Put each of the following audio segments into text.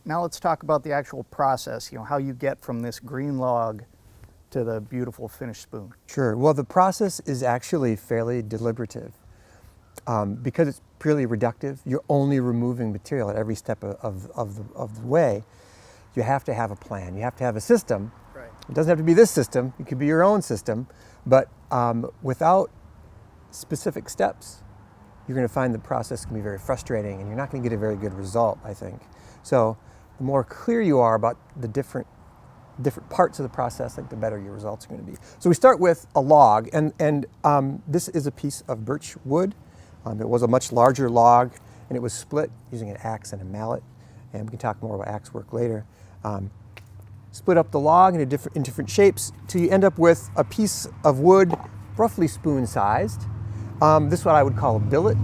now let's talk about the actual process, how you get from this green log to the beautiful finished spoon. Sure. Well, the process is actually fairly deliberative. Because it's purely reductive, you're only removing material at every step of the way. You have to have a plan. You have to have a system. Right. It doesn't have to be this system. It could be your own system. But without specific steps, you're going to find the process can be very frustrating, and you're not going to get a very good result, I think. So the more clear you are about the different parts of the process, the better your results are going to be. So we start with a log, and this is a piece of birch wood. It was a much larger log, and it was split using an axe and a mallet, and we can talk more about axe work later. Split up the log in different shapes till you end up with a piece of wood roughly spoon-sized. This is what I would call a billet.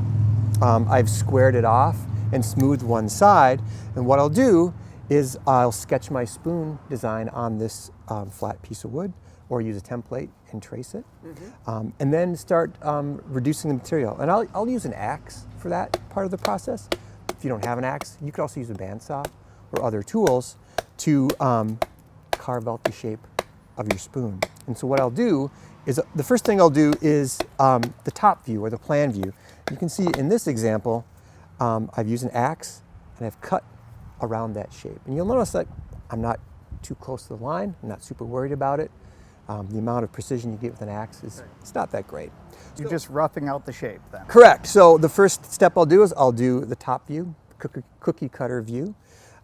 I've squared it off and smoothed one side, and what I'll do is I'll sketch my spoon design on this flat piece of wood, or use a template and trace it, and then start reducing the material. And I'll use an axe for that part of the process. If you don't have an axe, you could also use a bandsaw or other tools to carve out the shape of your spoon. And so what I'll do is, the first thing I'll do is the top view, or the plan view. You can see in this example, I've used an axe and I've cut around that shape. And you'll notice that I'm not too close to the line. I'm not super worried about it. The amount of precision you get with an axe is it's not that great. You're just roughing out the shape then. Correct. So the first step I'll do is I'll do the top view, cookie cutter view.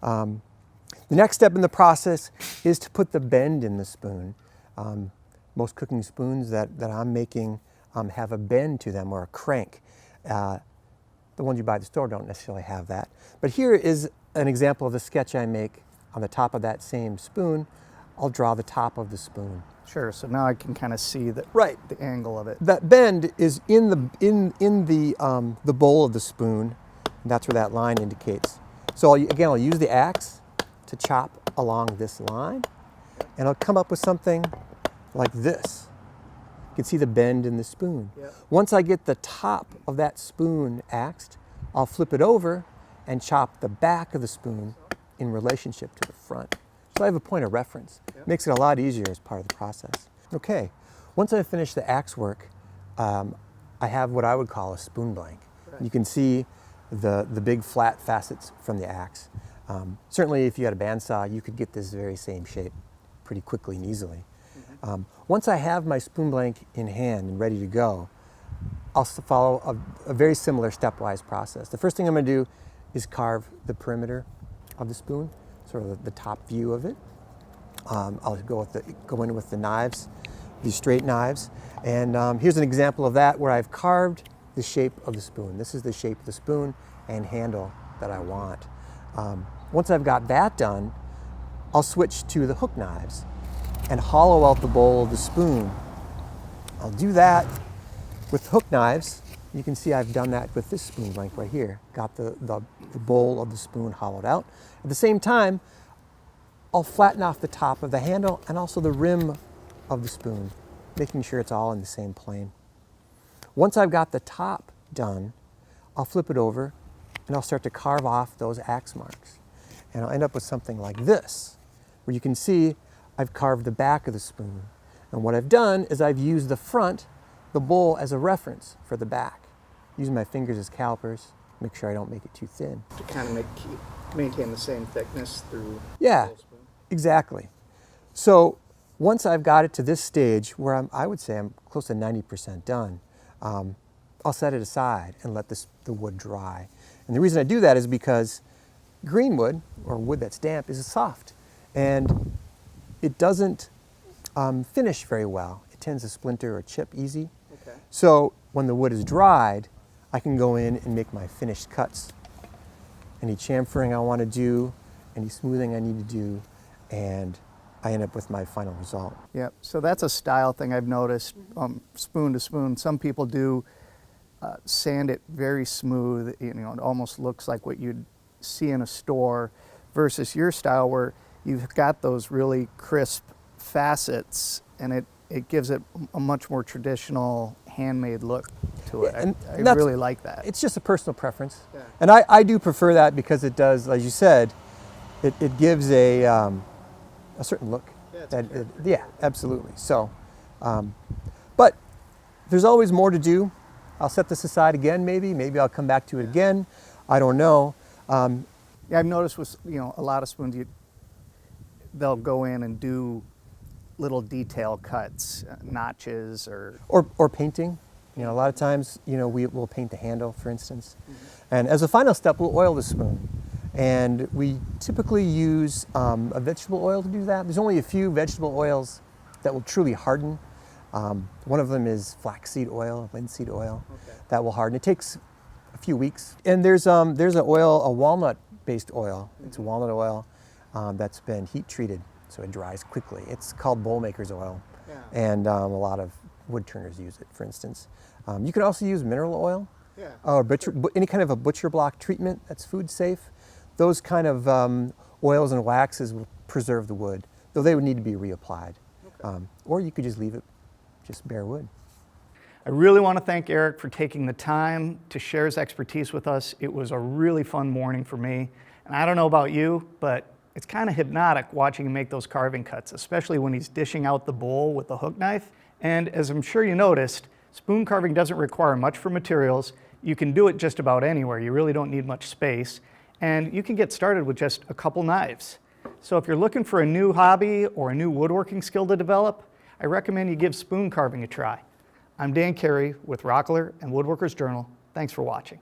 The next step in the process is to put the bend in the spoon. Most cooking spoons that I'm making have a bend to them, or a crank. The ones you buy at the store don't necessarily have that. But here is an example of the sketch I make on the top of that same spoon. I'll draw the top of the spoon. Sure. So now I can kind of see the angle of it. That bend is in the bowl of the spoon, and that's where that line indicates. So I'll use the axe to chop along this line, and I'll come up with something like this. You can see the bend in the spoon. Yep. Once I get the top of that spoon axed, I'll flip it over and chop the back of the spoon in relationship to the front. So I have a point of reference. Yep. Makes it a lot easier as part of the process. Okay, once I finish the axe work, I have what I would call a spoon blank. Right. You can see the big flat facets from the axe. Certainly if you had a bandsaw, you could get this very same shape pretty quickly and easily. Once I have my spoon blank in hand and ready to go, I'll follow a very similar stepwise process. The first thing I'm going to do is carve the perimeter of the spoon, sort of the top view of it. I'll go in with the knives, these straight knives, and here's an example of that where I've carved the shape of the spoon. This is the shape of the spoon and handle that I want. Once I've got that done, I'll switch to the hook knives and hollow out the bowl of the spoon. I'll do that with hook knives. You can see I've done that with this spoon blank right here. Got the bowl of the spoon hollowed out. At the same time, I'll flatten off the top of the handle and also the rim of the spoon, making sure it's all in the same plane. Once I've got the top done, I'll flip it over and I'll start to carve off those axe marks. And I'll end up with something like this, where you can see I've carved the back of the spoon. And what I've done is I've used the front, the bowl, as a reference for the back. Using my fingers as calipers, make sure I don't make it too thin. To kind of maintain the same thickness through the whole spoon. Exactly. So once I've got it to this stage where I would say I'm close to 90% done, I'll set it aside and let the wood dry. And the reason I do that is because green wood, or wood that's damp, is soft. And it doesn't finish very well. It tends to splinter or chip easy. Okay. So when the wood is dried, I can go in and make my finished cuts. Any chamfering I want to do, any smoothing I need to do, and I end up with my final result. Yep. So that's a style thing I've noticed, spoon to spoon. Some people do sand it very smooth. It almost looks like what you'd see in a store, versus your style where you've got those really crisp facets, and it gives it a much more traditional handmade look to it. And I really like that. It's just a personal preference. Yeah. And I do prefer that because it does, as you said, it gives a certain look. Yeah, it's a character. Yeah, absolutely. So, but there's always more to do. I'll set this aside again, maybe I'll come back to it again. I don't know. Yeah, I've noticed with a lot of spoons, they'll go in and do little detail cuts, notches, Or painting. A lot of times, we will paint the handle, for instance. And as a final step, we'll oil the spoon. And we typically use a vegetable oil to do that. There's only a few vegetable oils that will truly harden. One of them is flaxseed oil, linseed oil. Okay. That will harden. It takes a few weeks. And there's an oil, a walnut-based oil. It's walnut oil that's been heat treated, so it dries quickly. It's called bowl maker's oil. Yeah. And a lot of wood turners use it, for instance. You can also use mineral oil, Yeah, or any kind of a butcher block treatment that's food safe. Those kind of oils and waxes will preserve the wood, though they would need to be reapplied. Or you could just leave it just bare wood. I really want to thank Erik for taking the time to share his expertise with us. It was a really fun morning for me. And I don't know about you, but it's kind of hypnotic watching him make those carving cuts, especially when he's dishing out the bowl with the hook knife. And as I'm sure you noticed, spoon carving doesn't require much for materials. You can do it just about anywhere. You really don't need much space. And you can get started with just a couple knives. So if you're looking for a new hobby or a new woodworking skill to develop, I recommend you give spoon carving a try. I'm Dan Carey with Rockler and Woodworkers Journal. Thanks for watching.